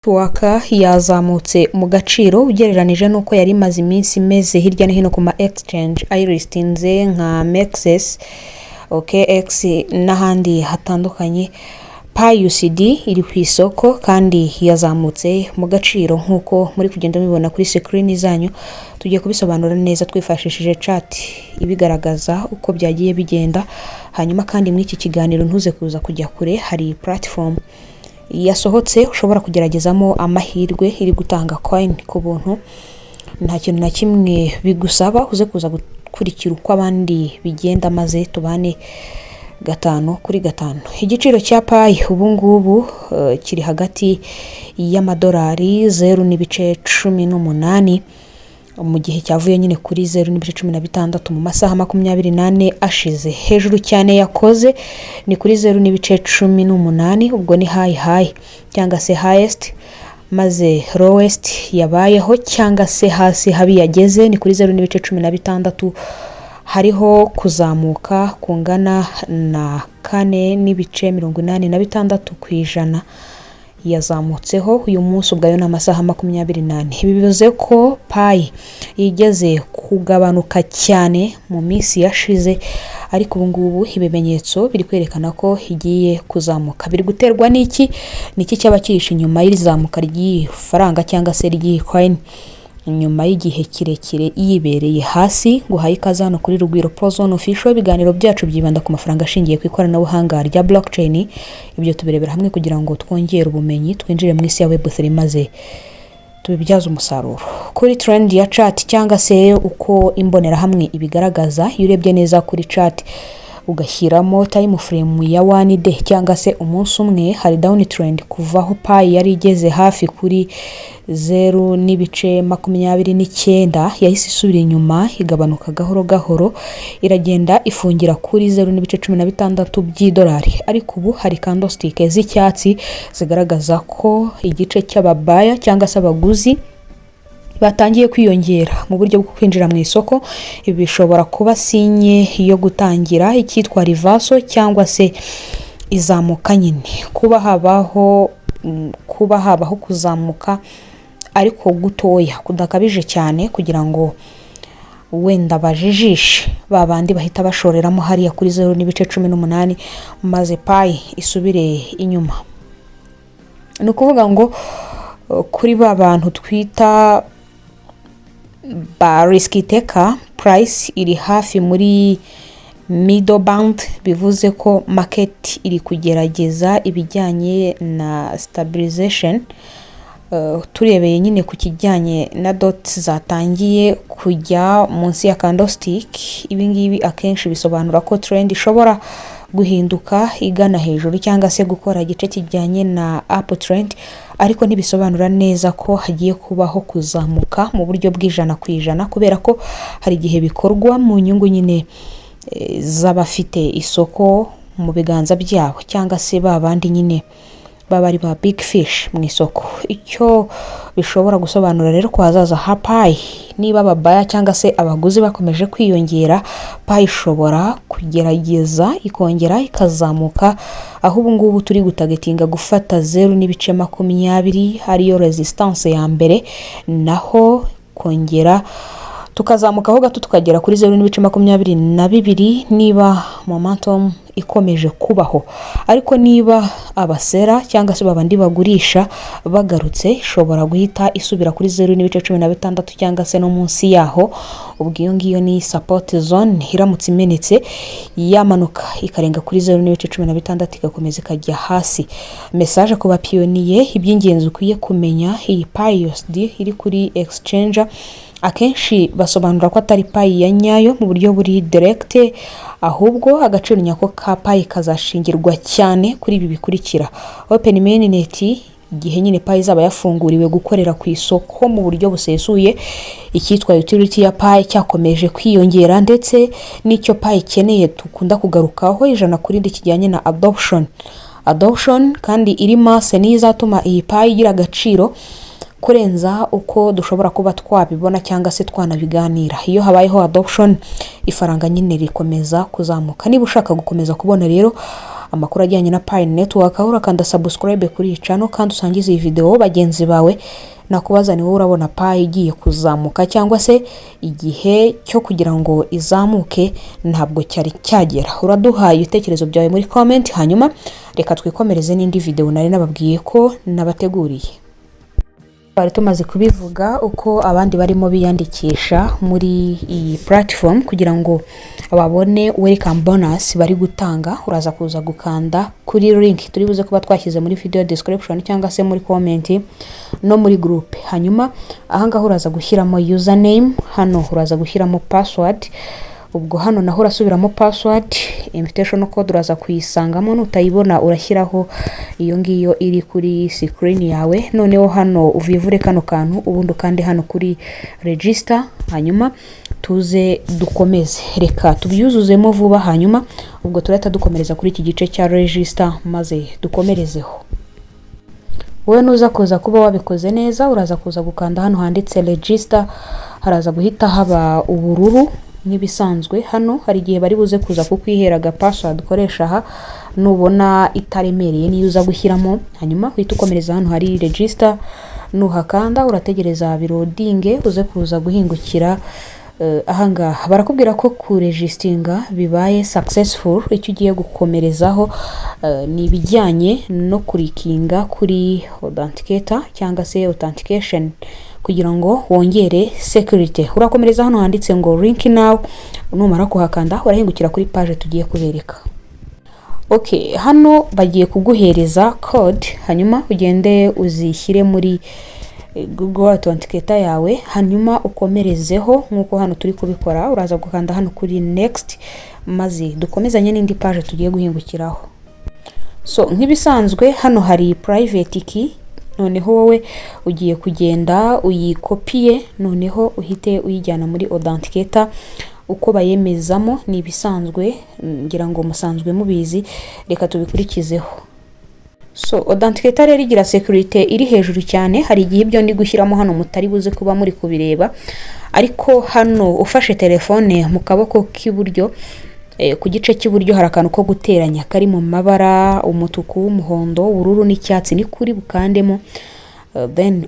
Waka yazamutse mu gaciro ugereranije nuko yari imaze iminsi imeze hirya no hino ku ma exchange ayilistinze nka Mexes, OKX n'ahandi hatandukanye. PayUSD iri ku isoko kandi yazamutse mu gaciro nkuko muri kugenda mubibona kuri screen zanyu. Tugiye kubisobanura neza twifashishije chart ibigaragaza uko byagiye bigenda. Hanyuma kandi muri iki kiganiro ntuze kuza kujya kure, hari platform yasohotse ushobora kugeragezamo amahirwe iri gutanga coin ku buntu. Nta kintu na kimwe bigusaba, uze kuza gukurikira uko abandi bigenda maze tubane 5/5. Igiciro cya Pi ubu ngubu kiri hagati y'amadolari 0.18 mu gihe cyavuye nyine kuri 0.16 mu masaha 24 ashize. Hejuru cyane yakoze ni kuri 0.18, ubwo ni high cyangwa se highest, maze lowest yabayeho cyangwa se hasi habi yageze ni kuri 0.16. Hariho kuzamuka kungana na 4.86% yazamutseho uyu munsi, ubwayo na masaha 24. Ibi bivuze ko Pi igeze kugabanuka cyane mu minsi yashize, ariko ubu ngubu ibimenyetso biri kwerekana ko igiye kuzamuka. Biri guterwa niki cyaba kirisha inyuma y'irizamuka ry'ifaranga cyangwa se ry'coin nyuma y'igihe kirekire yibereye hasi. Guhaye ikaze hano kuri Rugwiro Prozone Official. Ibiganiro byacu byibanda ku mafaranga ashingiye ku ikoranabuhanga rya blockchain. Ibyo tubirebera hamwe kugira ngo twongere ubumenyi, twinjire mu isi ya Web3 maze tubibyaza umusaruro. Kuri trend ya chart cyangwa se uko imbonera hamwe ibigaragaza, iyo urebye neza kuri chart ugashyiramo time frame ya 1 day cyangwa se umunsi umwe, hari down trend kuva aho Pi yari igeze hafi kuri 0.29, yahise isubira inyuma igabanuka gahoro gahoro, iragenda ifungira kuri 0.16 by'idolari. Ariko ubu hari candlestick z'icyatsi zigaragaza ko igice cy'ababaya cyangwa se abaguzi batangiye kwiyongera mu buryo bwo kwinjira mu isoko. Ibi bishobora kuba sinye yo gutangira icyitwa reversal cyangwa se izamuka nyine, kuba habaho kuzamuka ariko gutoya kudakabije cyane, kugira ngo wenda bajijishe babandi bahita bashoreramo hariya kuri 0.18 maze Pi isubire inyuma. Ni ukuvuga ngo kuri ba bantu twita ba risky taker, price iri hafi muri middle band, bivuze ko market iri kugerageza ibijyanye na stabilization. Turebeye nyine ku kijyanye na dots zatangiye kujya munsi ya candlestick, ibi ngibi akenshi bisobanura ko trend ishobora guhinduka igana hejuru cyangwa se gukora igice kijyanye na uptrend, ariko ntibisobanura neza ko hagiye kubaho kuzamuka mu buryo bw'100%, kubera ko hari igihe bikorwa mu nyungu nyine z'abafite isoko mu biganza byabo, cyangwa se babandi nyine baba ari ba big fish mu isoko. Icyo bishobora gusobanura rero ko hazaza ha Pi, niba ababaya cyangwa se abaguzi bakomeje kwiyongera, Pi ishobora kugerageza ikongera ikazamuka, aho ubu ngubu turi gutagetinga gufata 0.20 ariyo resistance ya mbere, naho kongera tukazamukaho gato tukagera kuri 0.22 niba momentum ikomeje kubaho. Ariko niba abasera cyangwa se babandi bagurisha bagarutse, ishobora guhita isubira kuri 0.16 cyangwa se no munsi yaho. Ubwo iyo ngiyo ni support zone, iramutse imenetse yamanuka ikarenga kuri 0.16 igakomeza ikajya hasi. Message ku bapiyoniye, iby'ingenzi ukwiye kumenya, iyi PayUSD iri kuri exchange akenshi basobanura ko atari Pi ya nyayo mu buryo buri direct, ahubwo agaciro nyako ka Pi kazashingirwa cyane kuri ibi bikurikira: open mainnet, igihe nyine Pi izaba yafunguriwe gukorera ku isoko mu buryo busesuye, icyitwa utility ya Pi cyakomeje kwiyongera, ndetse n'icyo Pi ikeneye tukunda kugarukaho ijana kuri ndi kijyanye na adoption kandi iri masse n'izatuma iyi Pi igira agaciro kurenza uko dushobora kuba twabibona cyangwa se twanabiganira. Iyo habayeho adoption, ifaranga nyine rikomeza kuzamuka. Niba ushaka gukomeza kubona rero amakuru ajyanye na Pi Network, aho urakanda subscribe kuri iyi channel kandi usangize iyi video bagenzi bawe. Nakubaza ni wowe urabona Pi igiye kuzamuka cyangwa se igihe cyo kugira ngo izamuke ntabwo cyari cyagera? Uraduhaye ibitekerezo byawe muri comment, hanyuma reka twikomereze n'indi video nari nababwiye ko nabateguriye. Bari tumaze kubivuga uko abandi barimo biyandikisha muri iyi platform kugira ngo babone welcome bonus bari gutanga. Uraza kuza gukanda kuri link turi buze kuba twashyize muri video description cyangwa se muri comment no muri group. Hanyuma ahangaho uraza gushyiramo username, hano uraza gushyiramo password. Ubwo hano naho urasubiramo password, invitation code uraza kuyisangamo, nutayibona urashyiraho iyo ngiyo iri kuri screen yawe. Noneho hano uvivure kano kantu ubundi kandi hano kuri register, hanyuma tuze dukomeze. Reka tubyuzuzemo vuba, hanyuma ubwo turahita dukomereza kuri iki gice cya register maze dukomerezeho. Wowe nuza kuza kuba wabikoze neza, uraza kuza gukanda hano handitse register, haraza guhita haba ubururu nk'ibisanzwe. Hano hari igihe bari buze kuza kukwiheraga password ukoresha aha, nubona itaremereye niyo uza gushyiramo, hanyuma uhita ukomereza hano hari register. Nuhakanda urategereza birodinge uze kuza guhingukira ahangaha barakubwira ko ku registinga bibaye successful. Icyo ugiye gukomerezaho ni ibijyanye no kurikinga kuri authenticator cyangwa se authentication kugira ngo wongere security. Urakomereza hano handitse ngo link now, numara kuhakanda urahingukira kuri page tugiye kubereka. Okay, hano bagiye kuguhereza code, hanyuma ugende uzishyire muri Google Authenticator yawe, hanyuma ukomerezeho nkuko hano turi kubikora. Uraza gukanda hano kuri next maze dukomezanye n'indi page tugiye guhingukiraho. So nk'ibisanzwe hano hari private key, noneho wowe ugiye kugenda uyikopiye, noneho uhite uyijyana muri Authenticator. Uko bayemezamo ni ibisanzwe, ngira ngo musanzwe mubizi, reka tubikurikizeho. So Authenticator rero igira security iri hejuru cyane. Hari igihe ibyo ndi gushyiramo hano mutari buze kuba muri kubireba, ariko hano ufashe telefone mu kaboko k'iburyo, ku gice cy'iburyo hari akantu ko guteranya kari mu mabara umutuku, umuhondo, ubururu n'icyatsi, ni kuri bukandemo. Then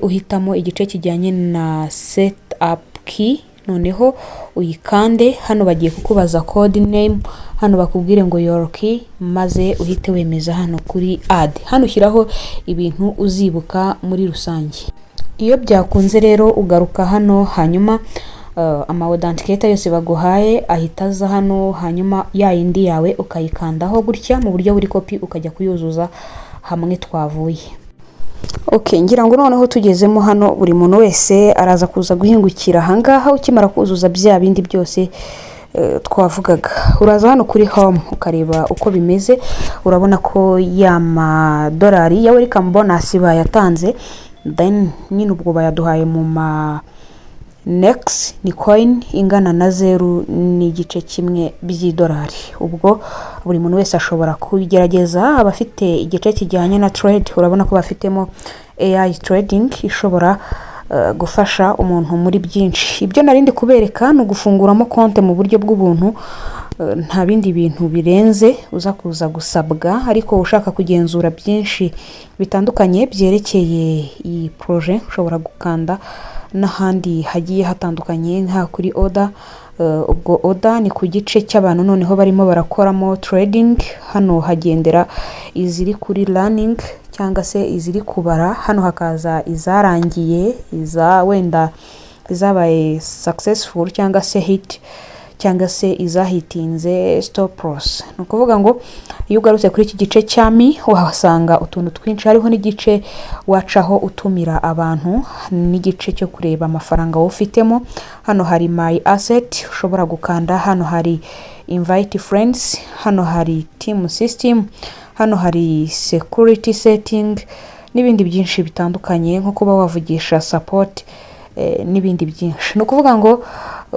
uhitamo igice kijyanye na setup key, noneho uyikande. Hano bagiye kukubaza code name, hano bakubwire ngo your key, maze uhite wemeza hano kuri add. Hano ushyiraho ibintu uzibuka muri rusange. Iyo byakunze rero ugaruka hano, hanyuma ama authenticator yose baguhaye ahita aza hano, hanyuma ya yindi yawe ukayikandaho gutya mu buryo buri copy ukajya kuyuzuza hamwe twavuye. Okay, ngira ngo noneho tugezemo hano buri muntu wese araza kuza guhingukira ahangaha. Ukimara kuzuza bya bindi byose twavugaga, uraza hano kuri home ukareba uko bimeze. Urabona ko ya $1 ya welcome bonus bayatanze, then nyine ubwo bayaduhaye mu ma next ni coin ingana na 0.1 by'idolari. Ubwo buri muntu wese ashobora kubigerageza. Abafite igice kijyanye na trade, urabona ko bafitemo AI trading ishobora gufasha umuntu muri byinshi. Ibyo narindi kubereka no gufunguramo konte mu buryo bw'ubuntu, nta bindi bintu birenze uza kuza gusabwa. Ariko ushaka kugenzura byinshi bitandukanye byerekeye iyi projet, ushobora gukanda n'ahandi hagiye hatandukanye nka kuri order. Ubwo order ni ku gice cy'abantu noneho barimo barakoramo trading. Hano hagendera iziri kuri running cyangwa se iziri kubara. Hano hakaza izarangiye, wenda izabaye successful cyangwa se hit, cyangwa se izahitinze stop loss. No kuvuga ngo iyo ugarutse kuri iki gice cyami uhasanga utuntu twinshi. Hariho n'igice wacaho utumira abantu, n'igice cyo kureba amafaranga ufitemo. Hano hari my asset ushobora gukanda, hano hari invite friends, hano hari team system, hano hari security setting n'ibindi byinshi bitandukanye nko kuba wavugisha support n'ibindi byinshi. No kuvuga ngo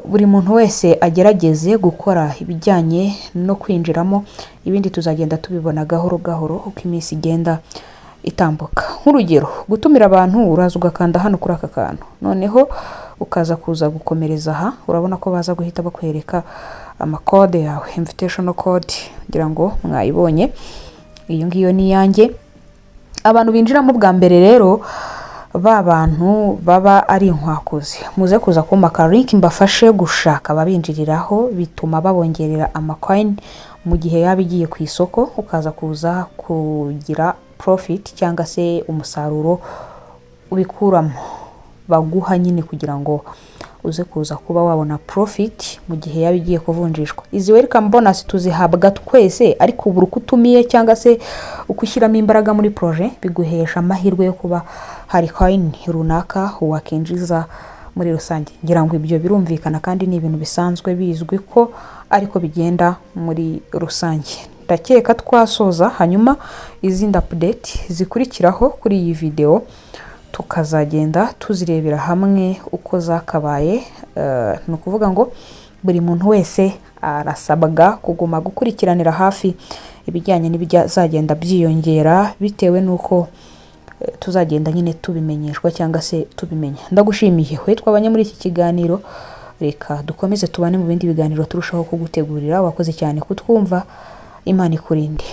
buri muntu wese agerageze gukora ibijyanye no kwinjiramo, ibindi tuzagenda tubibona gahoro gahoro uko iminsi igenda itambuka. Nk'urugero gutumira abantu, uraza ugakanda hano kuri aka kantu, noneho ukaza kuza gukomereza aha. Urabona ko baza guhita bakwereka amakode yawe, invitation code, ngira ngo mwayibonye. Iyo ngiyo ni yanjye. Abantu binjiramo bwa mbere rero, ba bantu baba ari inkwakuzi, muze kuza kumaka link mbafashe gushaka babinjiriraho, bituma babongerera amacoin mu gihe yabigiye ku isoko, ukaza kuza kugira profit cyangwa se umusaruro ubikuramo. Baguha nyine kugira ngo uze kuza kuba wabona profit mu gihe yabigiye kuvunjishwa. Izi welcome bonus tuzihabwa twese, ariko ubura kutumiye cyangwa se ukushyiramo imbaraga muri projet, biguhesha amahirwe yo kuba hari coin runaka wakinjiza muri rusange. Ngira ngo ibyo birumvikana kandi ni ibintu bisanzwe bizwi ko ariko bigenda muri rusange. Ndakeka twasoza, hanyuma izindi update zikurikiraho kuri iyi video tukazagenda tuzirebera hamwe uko zakabaye. Ni ukuvuga ngo buri muntu wese arasabwa kuguma gukurikiranira hafi ibijyanye n'ibizagenda byiyongera bitewe nuko tuzagenda nyine tubimenyeshwa cyangwa se tubimenya. Ndagushimiye we twabanye muri iki kiganiro, reka dukomeze tubane mu bindi biganiro turushaho kugutegurira. Wakoze cyane kutwumva, Imana ikurinde.